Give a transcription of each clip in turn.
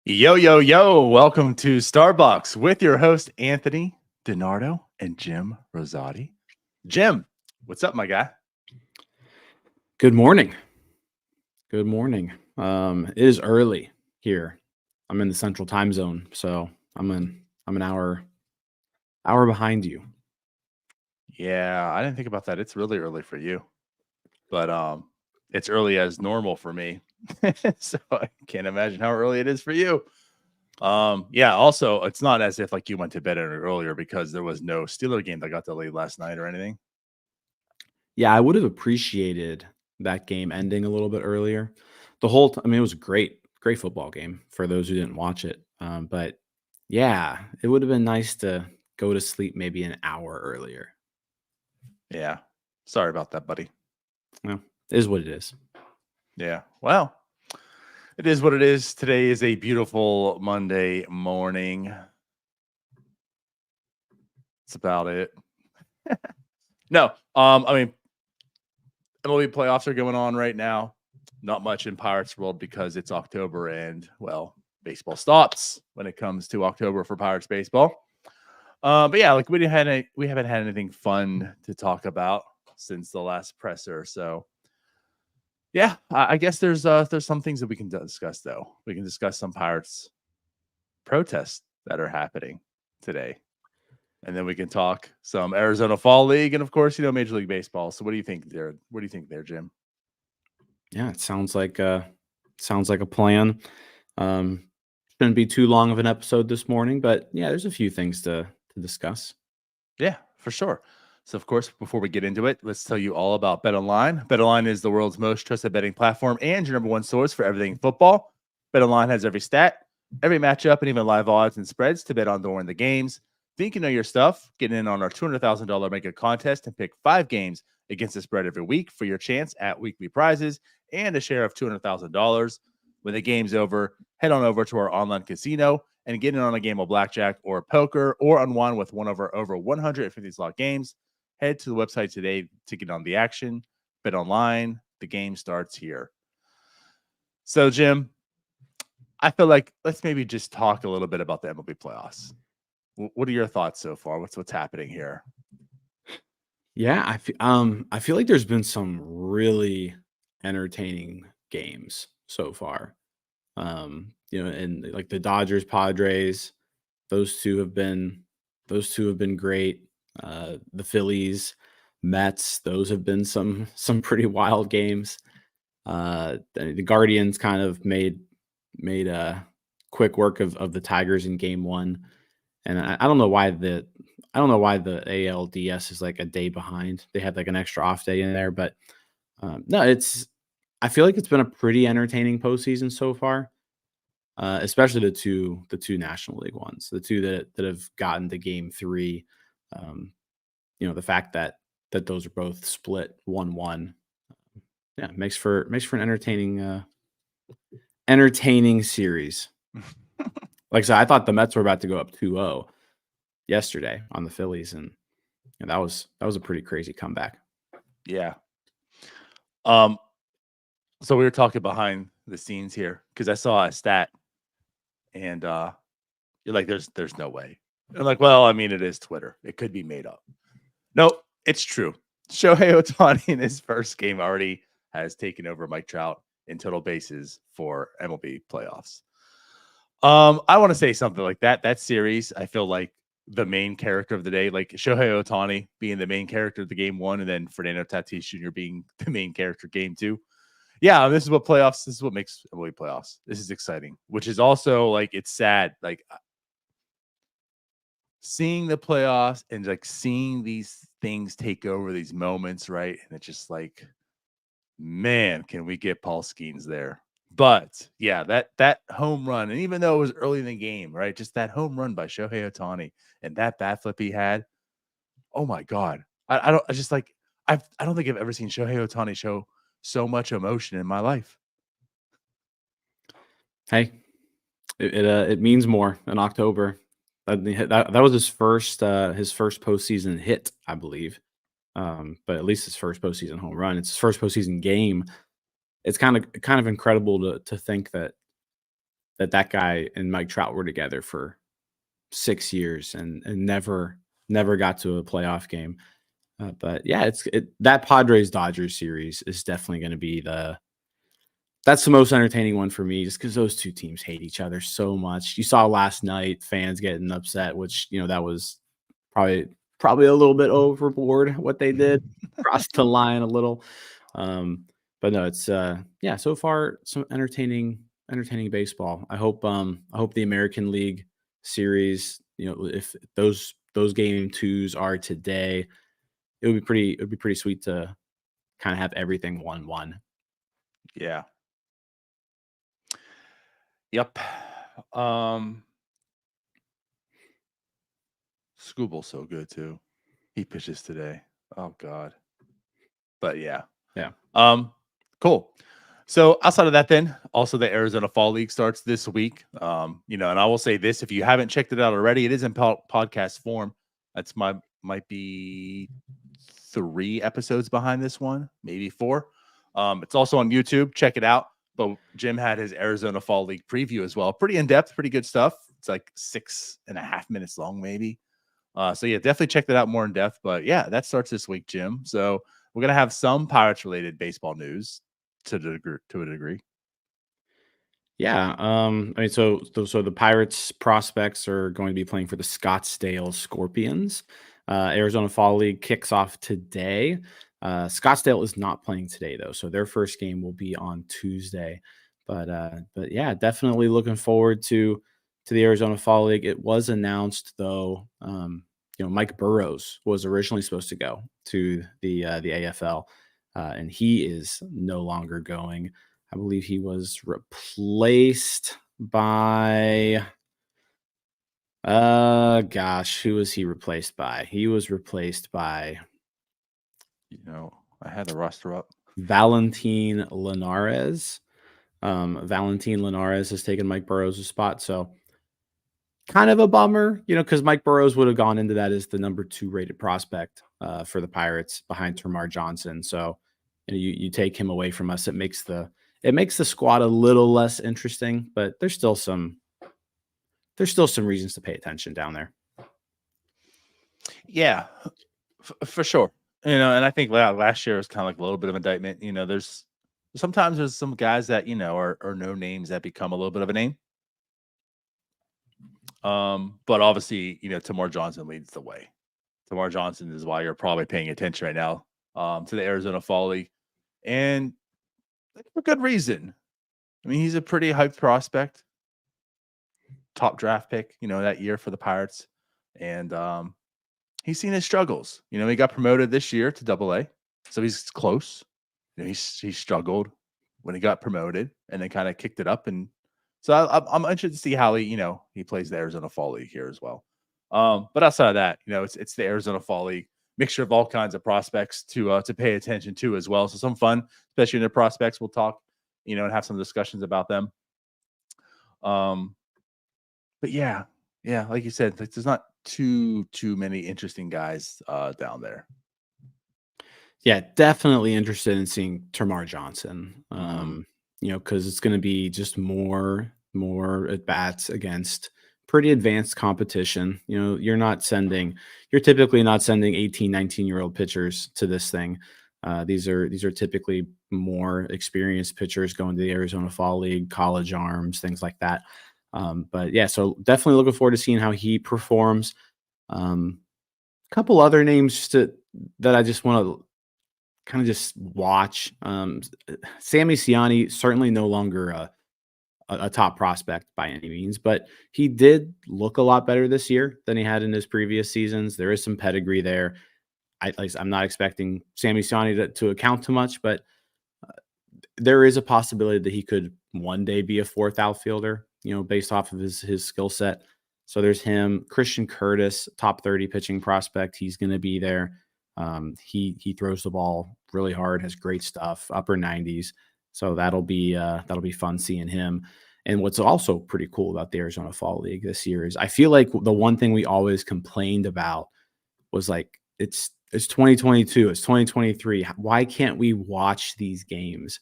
Yo, yo, yo. Welcome to Starbucks with your host, Anthony DiNardo and Jim Rosati. Jim, what's up, my guy? Good morning. Good morning. It is early here. I'm in the central time zone, so I'm an hour behind you. Yeah, I didn't think about that. It's really early for you, but it's early as normal for me. So I can't imagine how early it is for you. Yeah, also, it's not as if like you went to bed earlier because there was no Steeler game that got delayed last night or anything. Yeah, I would have appreciated that game ending a little bit earlier. I mean, it was a great football game for those who didn't watch it. But yeah, it would have been nice to go to sleep maybe an hour earlier. Yeah. Sorry about that, buddy. Well, it is what it is. Yeah. Well, it is what it is. Today is a beautiful Monday morning. That's about it. No, I mean, MLB playoffs are going on right now. Not much in Pirates world because it's October and well, baseball stops when it comes to October for Pirates baseball. But yeah, like we haven't had anything fun to talk about since the last presser. So yeah, I guess there's some things that we can discuss though. We can discuss some Pirates protests that are happening today. And then we can talk some Arizona Fall League and of course, Major League Baseball. So what do you think there? What do you think there, Jim? Yeah, it sounds like a plan. Um, shouldn't be too long of an episode this morning, but yeah, there's a few things to discuss. Yeah, for sure. So, of course, before we get into it, let's tell you all about BetOnline. BetOnline is the world's most trusted betting platform and your number one source for everything football. BetOnline has every stat, every matchup, and even live odds and spreads to bet on during the games. Think you know your stuff? Get in on our $200,000 mega contest and pick 5 games against the spread every week for your chance at weekly prizes and a share of $200,000. When the game's over, head on over to our online casino and get in on a game of blackjack or poker or unwind with one of our over 150 slot games. Head to the website today to get on the action. Bet online. The game starts here. So, Jim, I feel like let's maybe just talk a little bit about the MLB playoffs. What are your thoughts so far? What's happening here? Yeah, I feel like there's been some really entertaining games so far. And like the Dodgers, Padres, those two have been those two have been great. The Phillies, Mets, those have been some pretty wild games. The Guardians kind of made quick work of the Tigers in game one. And I don't know why the ALDS is like a day behind. They had like an extra off day in there, but no, I feel like it's been a pretty entertaining postseason so far, especially the two National League ones, the two that have gotten to game three. Um, the fact that those are both split 1-1, yeah, makes for an entertaining series. Like I said, I thought the Mets were about to go up 2-0 yesterday on the Phillies, and that was a pretty crazy comeback. Yeah. Um. So we were talking behind the scenes here because I saw a stat, and you're like, "There's no way." I'm like, "Well, I mean, it is Twitter. It could be made up." No, it's true. Shohei Ohtani in his first game already has taken over Mike Trout in total bases for MLB playoffs. I want to say something like that. That series, I feel like the main character of the day, like Shohei Ohtani being the main character of the game one, and then Fernando Tatis Jr. being the main character game two. Yeah, this is what playoffs. This is what makes MLB playoffs. This is exciting, which is also like it's sad. Like seeing the playoffs and like seeing these things take over these moments, right? And it's just like, man, can we get Paul Skeens there? But yeah, that home run, and even though it was early in the game, right? Just that home run by Shohei Ohtani and that bat flip he had. Oh my god, I don't. I just like I don't think I've ever seen Shohei Ohtani show so much emotion in my life. Hey, it means more in October. That was his first postseason hit, I believe. But at least his first postseason home run. It's his first postseason game. It's kind of incredible to think that that guy and Mike Trout were together for 6 years and never got to a playoff game. But yeah, that Padres Dodgers series is definitely going to be that's the most entertaining one for me, just because those two teams hate each other so much. You saw last night fans getting upset, which that was probably a little bit overboard what they did, crossed the line a little. But no, it's yeah, so far some entertaining baseball. I hope the American League series, if those game twos are today, it would be pretty sweet to kind of have everything 1-1. Yeah. Yep. Scooble's so good too. He pitches today. Oh God. But yeah. Yeah. Cool. So outside of that, then also the Arizona Fall League starts this week. And I will say this: if you haven't checked it out already, it is in podcast form. That's might be 3 episodes behind this one, maybe 4. It's also on YouTube. Check it out. But Jim had his Arizona Fall League preview as well. Pretty in depth, pretty good stuff. It's like 6.5 minutes long, maybe. So yeah, definitely check that out more in depth. But yeah, that starts this week, Jim. So we're gonna have some Pirates related baseball news to a degree. Yeah. I mean, so the Pirates prospects are going to be playing for the Scottsdale Scorpions. Arizona Fall League kicks off today. Scottsdale is not playing today though, so their first game will be on Tuesday. But yeah, definitely looking forward to the Arizona Fall League. It was announced though, Mike Burrows was originally supposed to go to the AFL, and he is no longer going. I believe he was replaced by gosh, who was he replaced by? He was replaced by I had the roster up. Valentin Linares. Valentin Linares has taken Mike Burrows' spot. So kind of a bummer, because Mike Burrows would have gone into that as the number 2 rated prospect for the Pirates behind Termarr Johnson. So you take him away from us, it makes the squad a little less interesting, but there's still some reasons to pay attention down there. Yeah, for sure. And I think last year was kind of like a little bit of indictment. There's sometimes some guys that are no names that become a little bit of a name. But obviously, Termarr Johnson leads the way. Termarr Johnson is why you're probably paying attention right now to the Arizona Fall League, and for good reason. I mean, he's a pretty hyped prospect, top draft pick, that year for the Pirates, and he's seen his struggles. He got promoted this year to Double-A, so he's close. He struggled when he got promoted, and then kind of kicked it up. And so I'm interested to see how he plays the Arizona Fall League here as well. But outside of that, it's the Arizona Fall League, mixture of all kinds of prospects to pay attention to as well. So some fun, especially in the prospects. We'll talk, and have some discussions about them. But yeah, like you said, there's not too many interesting guys down there. Yeah, definitely interested in seeing Termarr Johnson. Mm-hmm. Because it's going to be just more at bats against pretty advanced competition. You're typically not sending 18, 19-year-old pitchers to this thing. These are typically more experienced pitchers going to the Arizona Fall League, college arms, things like that. But yeah, so definitely looking forward to seeing how he performs. Couple other names that I just want to kind of just watch. Sammy Siani, certainly no longer a top prospect by any means, but he did look a lot better this year than he had in his previous seasons. There is some pedigree there. I'm not expecting Sammy Siani to account too much, but there is a possibility that he could one day be a 4th outfielder, based off of his skill set. So there's him. Christian Curtis, top 30 pitching prospect. He's going to be there. He throws the ball really hard, has great stuff, upper 90s. So that'll be fun seeing him. And what's also pretty cool about the Arizona Fall League this year is I feel like the one thing we always complained about was like, it's 2022, it's 2023. Why can't we watch these games?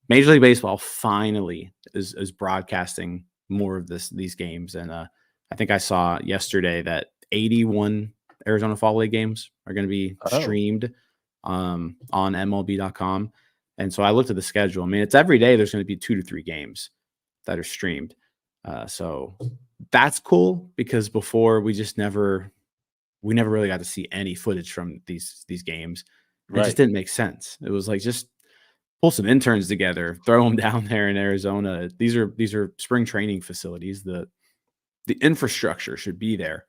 Major League Baseball finally is broadcasting more of these games. And I think I saw yesterday that 81 Arizona Fall League games are going to be Oh, streamed on MLB.com. And so I looked at the schedule. I mean, it's every day there's going to be 2 to 3 games that are streamed. So that's cool because before we never really got to see any footage from these games. It just right. didn't make sense. It was like just pull some interns together, throw them down there in Arizona. These are spring training facilities. The infrastructure should be there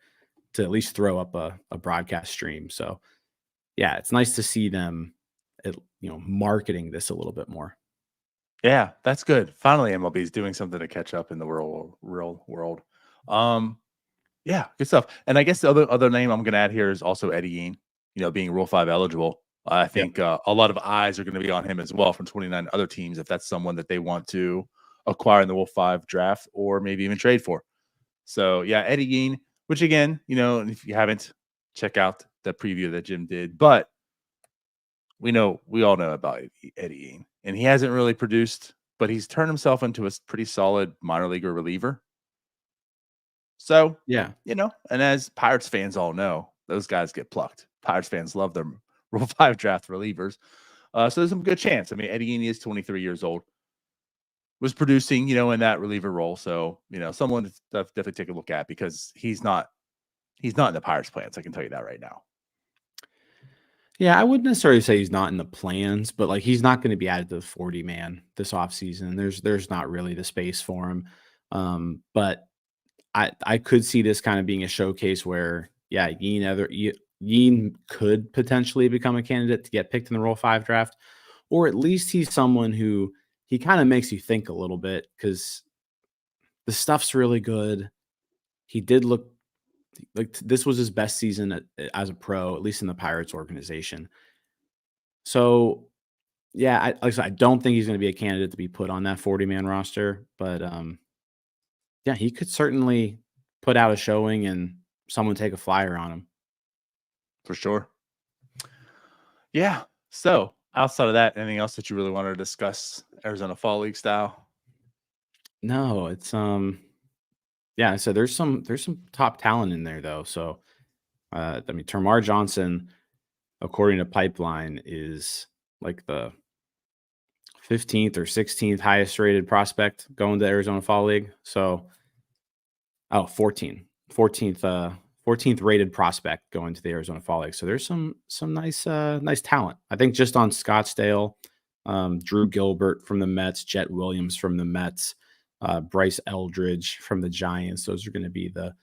to at least throw up a broadcast stream. So yeah, it's nice to see them, marketing this a little bit more. Yeah, that's good. Finally, MLB is doing something to catch up in the real world. Um, yeah, good stuff. And I guess the other name I'm going to add here is also Eddie Yean. Being Rule 5 eligible, I Yep. think a lot of eyes are going to be on him as well from 29 other teams if that's someone that they want to acquire in the Rule 5 draft or maybe even trade for. So yeah, Eddie Yean, which again, if you haven't, check out the preview that Jim did. But we all know about Eddie Yean, and he hasn't really produced, but he's turned himself into a pretty solid minor leaguer reliever. So, Yeah. and as Pirates fans all know, those guys get plucked. Pirates fans love their Rule 5 draft relievers. So there's some good chance. I mean, Eddie Yean is 23 years old, was producing, in that reliever role. So, someone to definitely take a look at because he's not in the Pirates plans. I can tell you that right now. Yeah, I wouldn't necessarily say he's not in the plans, but like he's not going to be added to the 40 man this offseason. There's not really the space for him. But I could see this kind of being a showcase where, yeah, Yeen could potentially become a candidate to get picked in the Rule 5 draft, or at least he's someone who he kind of makes you think a little bit because the stuff's really good. He did look like this was his best season as a pro, at least in the Pirates organization. So, yeah, like I said, I don't think he's going to be a candidate to be put on that 40-man roster, but yeah, he could certainly put out a showing and someone take a flyer on him. For sure. Yeah. So outside of that, anything else that you really wanted to discuss Arizona Fall League style? No, it's yeah, so there's some top talent in there though. So I mean Termar Johnson, according to Pipeline, is like the 15th or 16th highest rated prospect going to Arizona Fall League. So oh, 14th rated prospect going to the Arizona Fall League. So there's some nice talent. I think just on Scottsdale, Drew Gilbert from the Mets, Jet Williams from the Mets, Bryce Eldridge from the Giants. Those are going to be the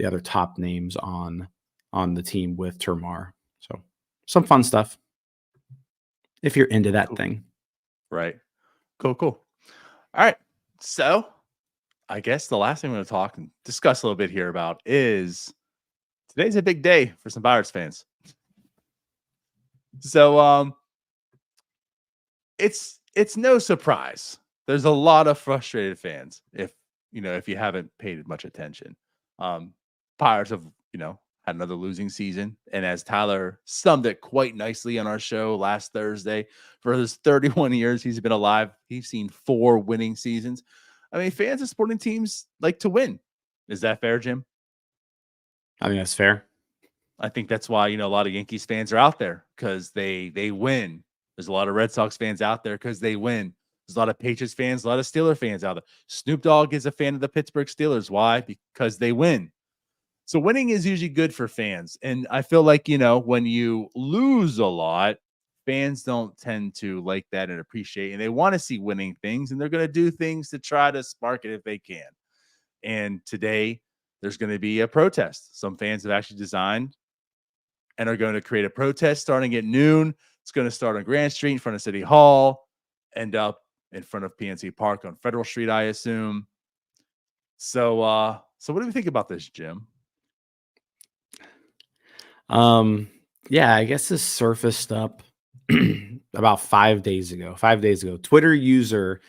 other top names on the team with Termar. So some fun stuff if you're into that Cool. thing. Right. Cool. Cool. All right. So I guess the last thing we're going to talk and discuss a little bit here about is today's a big day for some Pirates fans. So it's no surprise. There's a lot of frustrated fans if you haven't paid much attention. Um Pirates have, had another losing season. And as Tyler summed it quite nicely on our show last Thursday, for his 31 years he's been alive, he's seen 4 winning seasons. I mean, fans of sporting teams like to win. Is that fair, Jim? I think that's fair. I think that's why, a lot of Yankees fans are out there because they win. There's a lot of Red Sox fans out there because they win. There's a lot of Patriots fans, a lot of Steeler fans out there. Snoop Dogg is a fan of the Pittsburgh Steelers. Why? Because they win. So winning is usually good for fans. And I feel like, when you lose a lot, fans don't tend to like that and appreciate, and they want to see winning things, and they're going to do things to try to spark it if they can. And today there's going to be a protest. Some fans have actually designed and are going to create a protest starting at noon. It's going to start on Grand Street in front of City Hall, end up in front of PNC Park on Federal Street, I assume. So what do we think about this, Jim? Yeah, I guess this surfaced up about 5 days ago. 5 days ago, Twitter user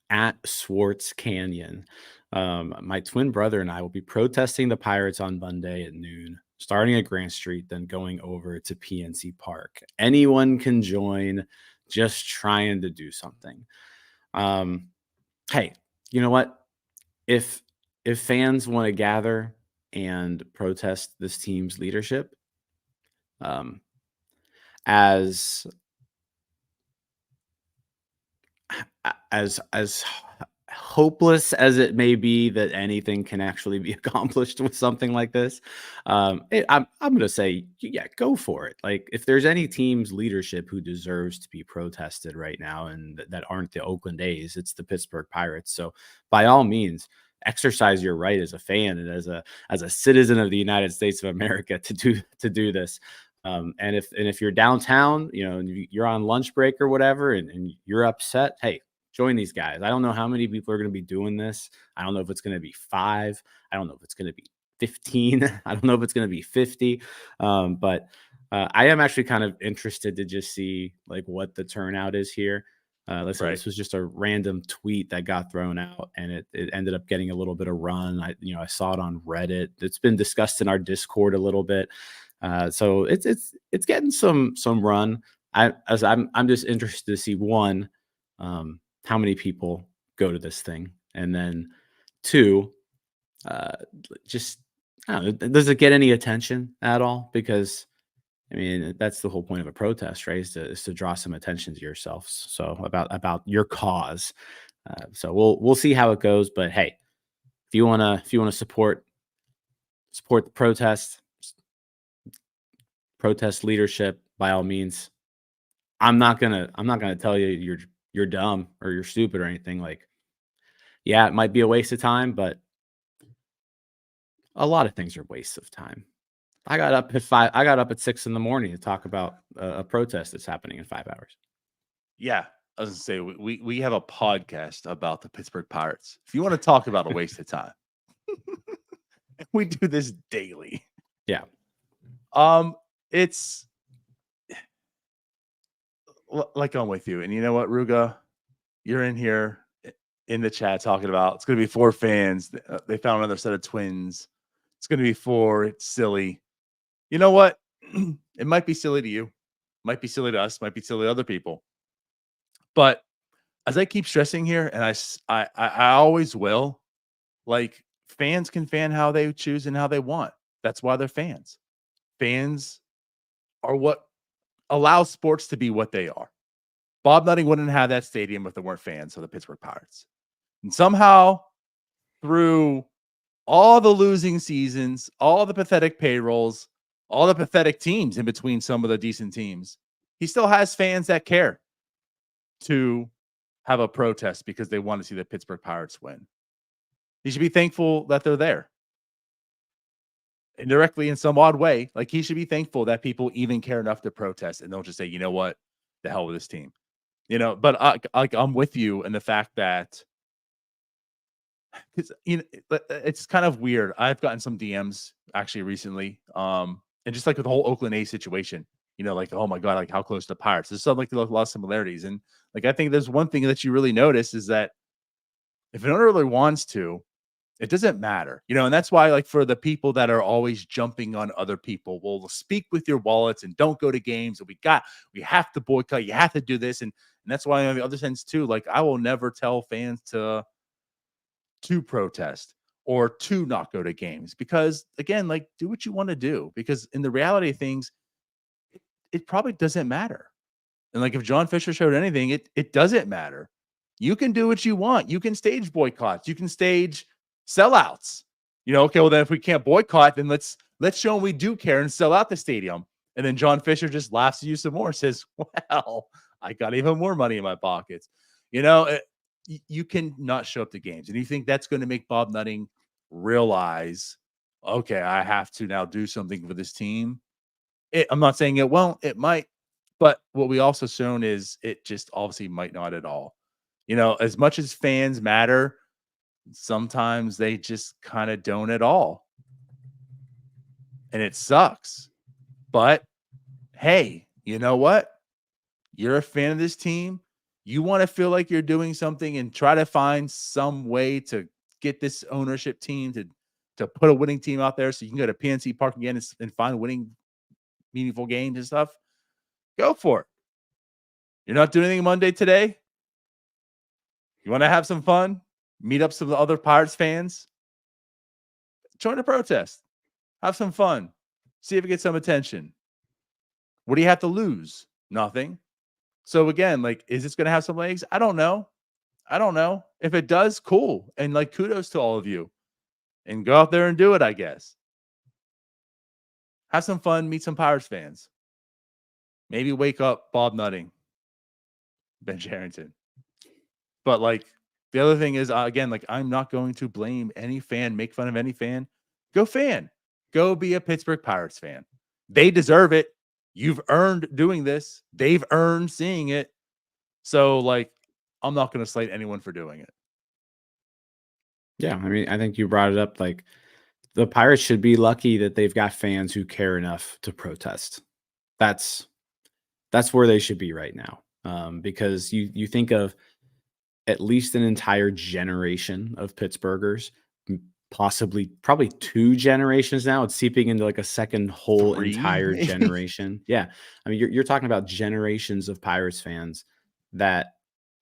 at Swartz Canyon. My twin brother and I will be protesting the Pirates on Monday at noon, starting at Grant Street, then going over to PNC Park. Anyone can join, just trying to do something. Hey, you know what? if if fans want to gather and protest this team's leadership, um, as as hopeless as it may be that anything can actually be accomplished with something like this, I'm going to say, yeah, go for it. Like, if there's any team's leadership who deserves to be protested right now, and that aren't the Oakland A's, it's the Pittsburgh Pirates. So, by all means, exercise your right as a fan and as a citizen of the United States of America to do this. And if you're downtown, and you're on lunch break or whatever, and you're upset, hey, join these guys. I don't know how many people are going to be doing this. I don't know if it's going to be 5. I don't know if it's going to be 15. I don't know if it's going to be 50. But I am actually kind of interested to just see like what the turnout is here. Listen, Right. this was just a random tweet that got thrown out, and it ended up getting a little bit of run. I saw it on Reddit. It's been discussed in our Discord a little bit. So it's getting some run. I'm just interested to see, one, how many people go to this thing, and then two, uh, just I don't know, does it get any attention at all? Because I mean, that's the whole point of a protest, right? Is to draw some attention to yourself. So about your cause. So we'll see how it goes. But hey, if you wanna support the protest leadership, by all means. I'm not gonna tell you you're dumb or you're stupid or anything. Like, yeah, it might be a waste of time, but a lot of things are wastes of time. I got up at 6 in the morning to talk about a protest that's happening in 5 hours. Yeah. I was gonna say we have a podcast about the Pittsburgh Pirates. If you want to talk about a waste of time, we do this daily. Yeah. It's like I'm with you. And you know what, Ruga? You're in here in the chat talking about it's going to be 4 fans. They found another set of twins. It's going to be 4. It's silly. You know what? It might be silly to you, might be silly to us, might be silly to other people. But as I keep stressing here, and I always will, like, fans can fan how they choose and how they want. That's why they're fans. Fans are what allows sports to be what they are. Bob Nutting wouldn't have that stadium if there weren't fans of the Pittsburgh Pirates. And somehow, through all the losing seasons, all the pathetic payrolls, all the pathetic teams in between some of the decent teams, he still has fans that care to have a protest because they want to see the Pittsburgh Pirates win. He should be thankful that they're there. Indirectly, in some odd way, like, he should be thankful that people even care enough to protest and don't just say, you know what, the hell with this team. But I'm with you in the fact that it's kind of weird. I've gotten some DMs actually recently, and just like with the whole Oakland A situation, like, oh my god, like, how close to the Pirates. There's some, like, a lot of similarities, and like, I think there's one thing that you really notice is that if an owner really wants to, it doesn't matter, and that's why, like, for the people that are always jumping on other people, well, speak with your wallets and don't go to games. And we have to boycott. You have to do this, and that's why on the other sense too, like, I will never tell fans to protest or to not go to games because, again, like, do what you want to do, because in the reality of things, it probably doesn't matter. And like, if John Fisher showed anything, it doesn't matter. You can do what you want. You can stage boycotts. You can stage sellouts. Okay, well then if we can't boycott, then let's show them we do care and sell out the stadium. And then John Fisher just laughs at you some more, says, "Well, I got even more money in my pockets." You can not show up to games, and you think that's going to make Bob Nutting realize, okay, I have to now do something for this team. I'm not saying it won't. It might. But what we also shown is it just obviously might not at all. As much as fans matter, sometimes they just kind of don't at all. And it sucks. But hey, you know what? You're a fan of this team. You want to feel like you're doing something and try to find some way to get this ownership team to put a winning team out there so you can go to PNC Park again and find winning, meaningful games and stuff. Go for it. You're not doing anything Monday today? You want to have some fun? meet up some other Pirates fans, join a protest, have some fun, see if it gets some attention. What do you have to lose? Nothing. So again, like, is this going to have some legs? I don't know. If it does, cool. And like, kudos to all of you, and go out there and do it, I guess. Have some fun, meet some Pirates fans. Maybe wake up Bob Nutting, Ben Sherrington. But like, the other thing is, again, like, I'm not going to blame any fan, make fun of any fan. Go fan. Go be a Pittsburgh Pirates fan. They deserve it. You've earned doing this. They've earned seeing it. So like, I'm not going to slate anyone for doing it. Yeah, I mean, I think you brought it up. Like, the Pirates should be lucky that they've got fans who care enough to protest. That's where they should be right now. Because you think of at least an entire generation of Pittsburghers, probably 2 generations now. It's seeping into like a second whole 3, entire maybe? generation. Yeah, I mean, you're talking about generations of Pirates fans that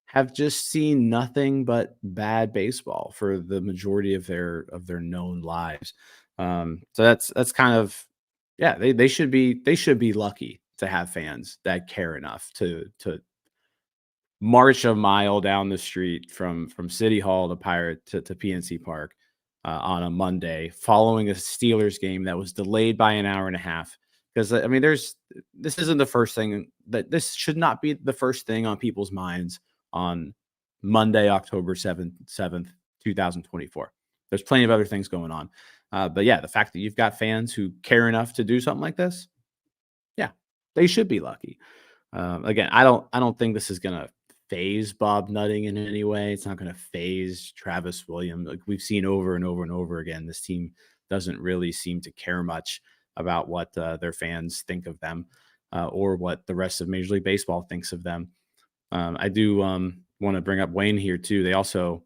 have just seen nothing but bad baseball for the majority of their known lives. So that's kind of, yeah, they should be lucky to have fans that care enough to march a mile down the street from City Hall to PNC Park on a Monday following a Steelers game that was delayed by an hour and a half. Because I mean, this isn't the first thing this should not be the first thing on people's minds on Monday, October 7th, 2024. There's plenty of other things going on. But yeah, the fact that you've got fans who care enough to do something like this, yeah, they should be lucky. Again, I don't think this is going to phase Bob Nutting in any way. It's not going to phase Travis Williams. Like we've seen over and over and over again, this team doesn't really seem to care much about what their fans think of them or what the rest of Major League Baseball thinks of them. I do want to bring up Wayne here too. They also,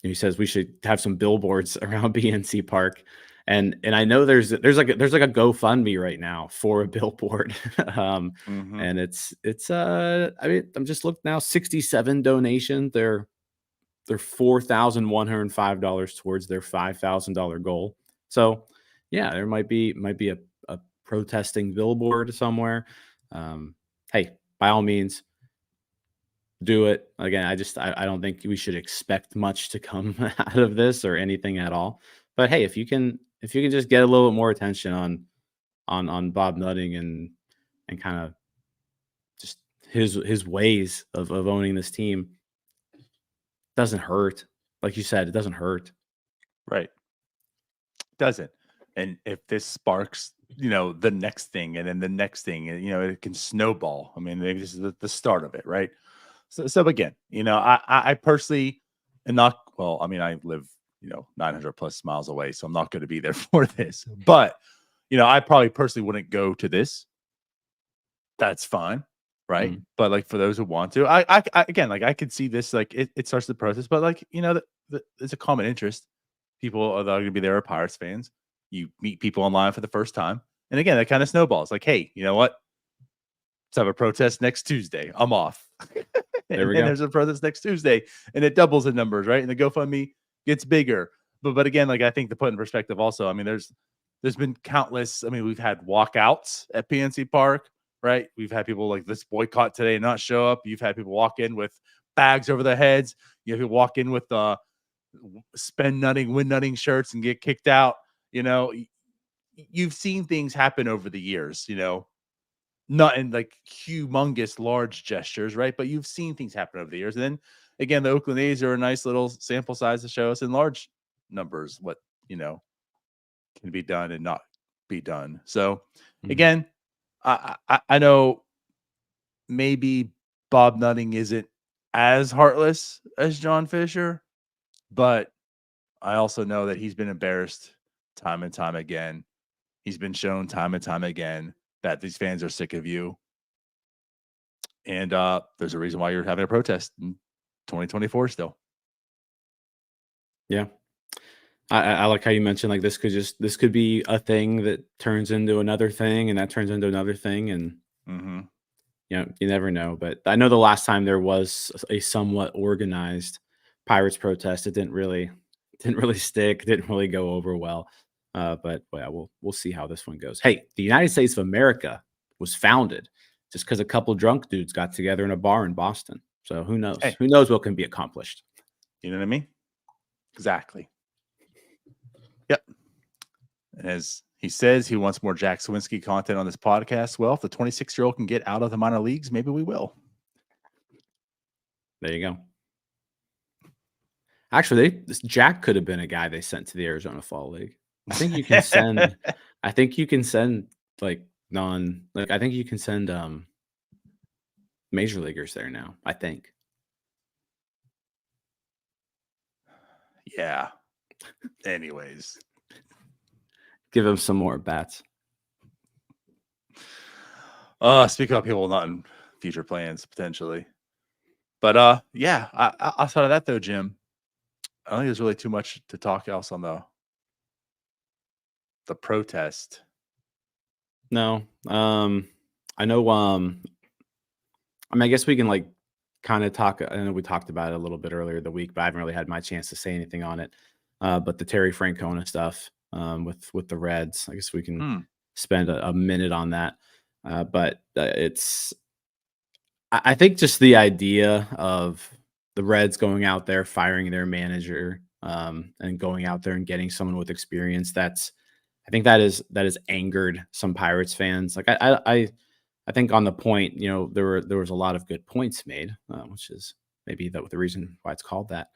he says we should have some billboards around PNC Park, and I know there's like a GoFundMe right now for a billboard, and it's I mean, I'm just looking now, 67 donations. They're $4,105 towards their $5,000 goal. So yeah, there might be a protesting billboard somewhere. Hey, by all means, do it. Again, I don't think we should expect much to come out of this or anything at all. But hey, if you can just get a little bit more attention on Bob Nutting and kind of just his ways of owning this team, doesn't hurt. Like you said, it doesn't hurt. Right. Doesn't. And if this sparks, the next thing and then the next thing, and it can snowball. I mean, maybe this is the start of it, right? So again, I personally am not, well, I mean, I live, 900 plus miles away, so I'm not going to be there for this. But, I probably personally wouldn't go to this. That's fine. Right. Mm. But like, for those who want to, I again, like, I could see this, like, it starts the process, but like, it's a common interest. People that are going to be there are Pirates fans. You meet people online for the first time. And again, that kind of snowballs. Like, hey, you know what? Let's have a protest next Tuesday. I'm off. There we and go. there's a protest next Tuesday, and it doubles in numbers, right? And the GoFundMe gets bigger. But again, like, I think to put in perspective also, I mean, there's been countless, I mean, we've had walkouts at PNC Park, right? We've had people like this boycott today and not show up. You've had people walk in with bags over their heads. You have people walk in with spend nutting, win nutting shirts and get kicked out. You've seen things happen over the years, not in like humongous large gestures, right? But you've seen things happen over the years. And then again, the Oakland A's are a nice little sample size to show us in large numbers what, can be done and not be done. So again, I know maybe Bob Nutting isn't as heartless as John Fisher, but I also know that he's been embarrassed time and time again. He's been shown time and time again that these fans are sick of you. And there's a reason why you're having a protest in 2024 still. Yeah. I like how you mentioned, like, this could be a thing that turns into another thing, and that turns into another thing. And you never know. But I know the last time there was a somewhat organized Pirates protest. It didn't really stick. Didn't really go over well. But yeah, we'll see how this one goes. Hey, the United States of America was founded just because a couple drunk dudes got together in a bar in Boston. So who knows? Hey, Who knows what can be accomplished? you know what I mean? Exactly. Yep. And as he says, he wants more Jack Swinski content on this podcast. Well, if the 26-year-old can get out of the minor leagues, maybe we will. There you go. Actually, this Jack could have been a guy they sent to the Arizona Fall League. I think you can send. I think you can send like I think you can send major leaguers there now. I think. Yeah. Anyways. Give him some more bats. Speaking of people not in future plans potentially. But yeah, outside of that though, Jim, I don't think there's really too much to talk else on the protest. No. I know. I mean, I guess we can like kind of talk. I know we talked about it a little bit earlier the week, but I haven't really had my chance to say anything on it. But the Terry Francona stuff with the Reds, I guess we can spend a minute on that. But it's, I think, just the idea of the Reds going out there, firing their manager, and going out there and getting someone with experience. I think that has angered some Pirates fans. Like I think on the point, there was a lot of good points made, which is maybe the reason why it's called that.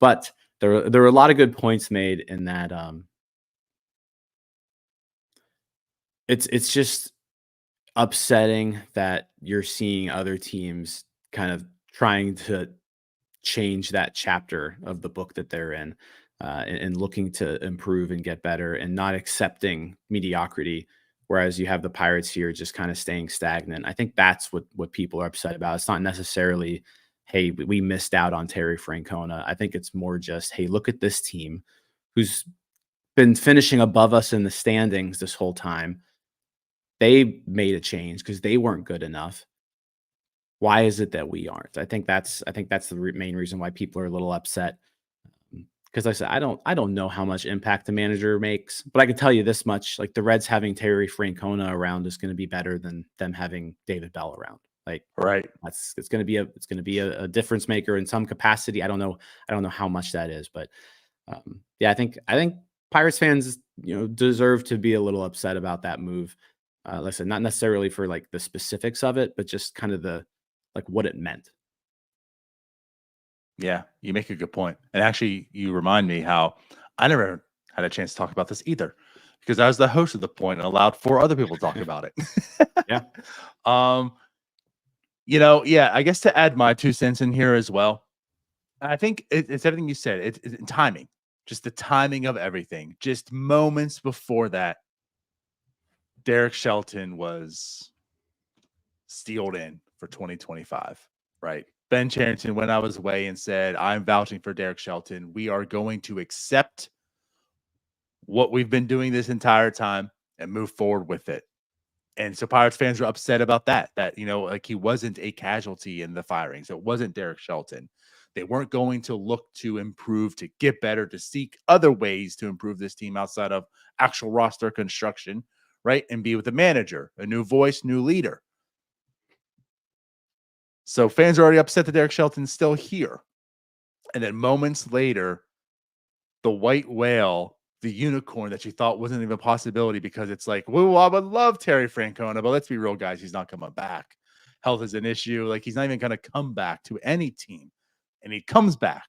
But there were a lot of good points made in that. It's just upsetting that you're seeing other teams kind of trying to change that chapter of the book that they're in, and looking to improve and get better and not accepting mediocrity. Whereas you have the Pirates here just kind of staying stagnant. I think that's what people are upset about. It's not necessarily, hey, we missed out on Terry Francona. I think it's more just, hey, look at this team who's been finishing above us in the standings this whole time. They made a change because they weren't good enough. Why is it that we aren't? I think that's the main reason why people are a little upset. Because I said I don't know how much impact the manager makes, but I can tell you this much: like the Reds having Terry Francona around is going to be better than them having David Bell around. Like, Right. it's going to be a difference maker in some capacity. I don't know how much that is, but yeah, I think Pirates fans deserve to be a little upset about that move. Like I said, not necessarily for like the specifics of it, but just kind of what it meant. Yeah, you make a good point. And actually, you remind me how I never had a chance to talk about this either because I was the host of the point and allowed 4 other people to talk about it. Yeah. Yeah, I guess to add my 2 cents in here as well. I think it's everything you said. It's timing, just the timing of everything. Just moments before that, Derek Shelton was sealed in for 2025, right? Ben Cherington went out of his way and said, I'm vouching for Derek Shelton. We are going to accept what we've been doing this entire time and move forward with it. And so Pirates fans were upset about that, like he wasn't a casualty in the firings. It wasn't Derek Shelton. They weren't going to look to improve, to get better, to seek other ways to improve this team outside of actual roster construction, right? And be with a manager, a new voice, new leader. So fans are already upset that Derek Shelton's still here. And then moments later, the white whale, the unicorn that you thought wasn't even a possibility because it's like, well, I would love Terry Francona, but let's be real, guys, he's not coming back. Health is an issue. Like he's not even going to come back to any team. And he comes back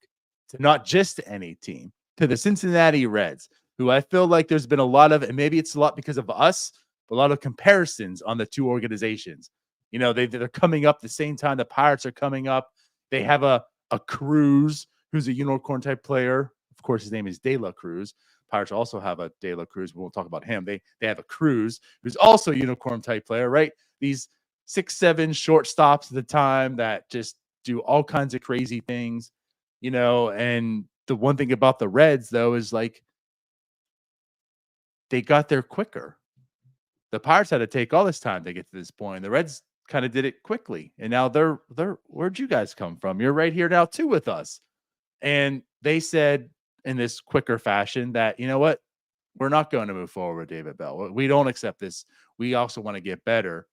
to not just any team, to the Cincinnati Reds, who I feel like there's been a lot of, and maybe it's a lot because of us, but a lot of comparisons on the 2 organizations. They're coming up the same time the Pirates are coming up. They have a Cruz who's a unicorn type player. Of course, his name is De La Cruz. Pirates also have a De La Cruz. We won't talk about him. They have a Cruz who's also a unicorn type player, right? These 6'7" shortstops at the time that just do all kinds of crazy things, and the one thing about the Reds, though, is like they got there quicker. The Pirates had to take all this time to get to this point. The Reds kind of did it quickly. And now they're where'd you guys come from? You're right here now too with us. And they said in this quicker fashion that, you know what? We're not going to move forward with David Bell. We don't accept this. We also want to get better.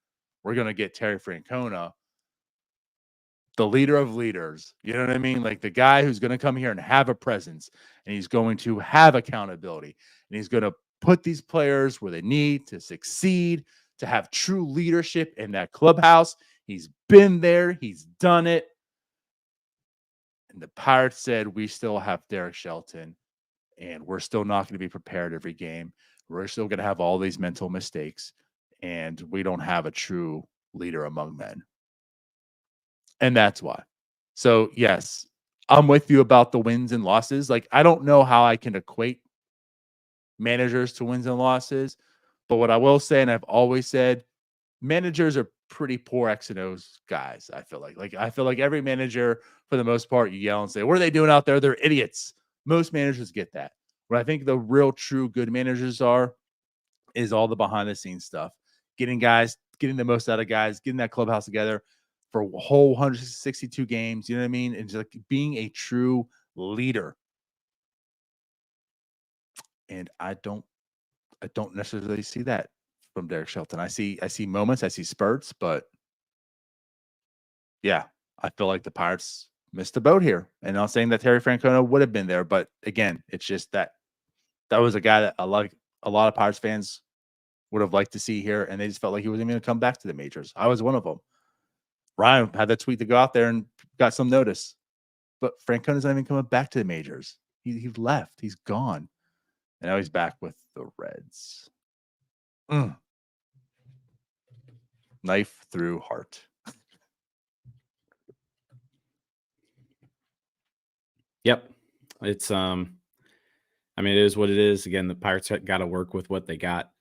We're going to get Terry Francona, the leader of leaders. You know what I mean? Like the guy who's going to come here and have a presence, and he's going to have accountability, and he's going to put these players where they need to succeed, to have true leadership in that clubhouse. He's been there. He's done it. And the Pirates said, we still have Derek Shelton, and we're still not going to be prepared every game. We're still going to have all these mental mistakes, and we don't have a true leader among men. And that's why. So, yes, I'm with you about the wins and losses. Like, I don't know how I can equate managers to wins and losses, but what I will say, and I've always said, managers are pretty poor X and O's guys. I feel like I feel like every manager, for the most part, you yell and say, what are they doing out there? They're idiots. Most managers get that. What I think the real true good managers is all the behind the scenes stuff, getting the most out of guys, getting that clubhouse together for a whole 162 games. You know what I mean? And just like being a true leader. And I don't necessarily see that from Derek Shelton. I see moments, I see spurts, but yeah, I feel like the Pirates missed the boat here. And I'm not saying that Terry Francona would have been there, but again, it's just that was a guy that a lot of Pirates fans would have liked to see here, and they just felt like he wasn't going to come back to the majors. I was one of them. Ryan had that tweet to go out there and got some notice, but Francona's not even coming back to the majors. He left. He's gone. And now he's back with the Reds. Knife through heart. Yep. It's I mean, it is what it is. Again, the Pirates got to work with what they got.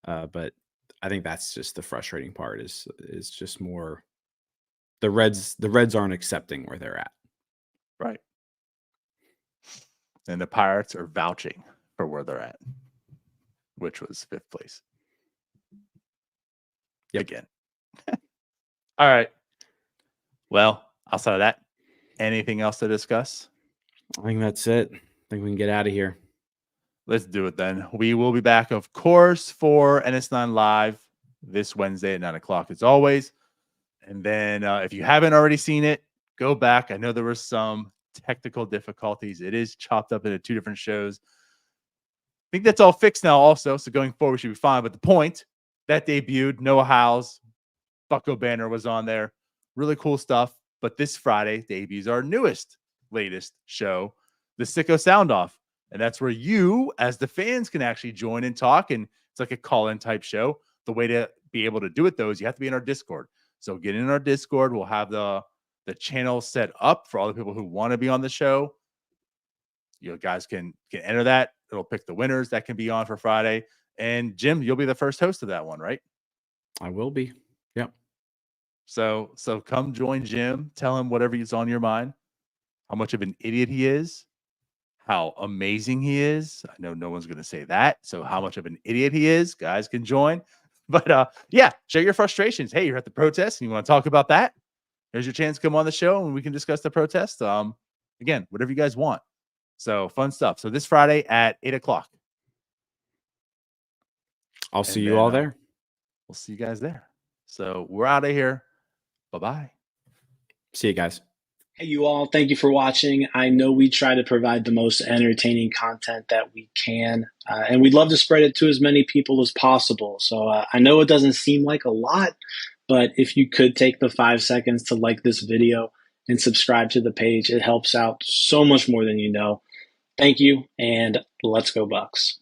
But I think that's just the frustrating part is just more the Reds aren't accepting where they're at. Right. And the Pirates are vouching for where they're at, which was 5th place. Yep. Again. All right. Well, outside of that, anything else to discuss? I think that's it. I think we can get out of here. Let's do it then. We will be back, of course, for NS9 Live this Wednesday at 9 o'clock as always. And then if you haven't already seen it, go back. I know there were some technical difficulties. It is chopped up into 2 different shows. I think that's all fixed now also. So going forward, we should be fine. But the point, that debuted. Noah Howes, Bucko Banner was on there. Really cool stuff. But this Friday debuts our latest show, the Sicko Sound Off. And that's where you, as the fans, can actually join and talk. And it's like a call-in type show. The way to be able to do it, though, is you have to be in our Discord. So get in our Discord. We'll have the channel set up for all the people who want to be on the show. You guys can enter that. It'll pick the winners that can be on for Friday. And Jim, you'll be the first host of that one, right? I will be. Yep. So come join Jim. Tell him whatever is on your mind. How much of an idiot he is. How amazing he is. I know no one's going to say that. So how much of an idiot he is, guys can join. But yeah, share your frustrations. Hey, you're at the protest and you want to talk about that? Here's your chance to come on the show and we can discuss the protest. Again, whatever you guys want. So fun stuff. So this Friday at 8 o'clock. I'll see you all there. We'll see you guys there. So we're out of here. Bye-bye. See you guys. Hey, you all. Thank you for watching. I know we try to provide the most entertaining content that we can, and we'd love to spread it to as many people as possible. So I know it doesn't seem like a lot, but if you could take the 5 seconds to like this video and subscribe to the page, it helps out so much more than you know. Thank you, and let's go Bucks.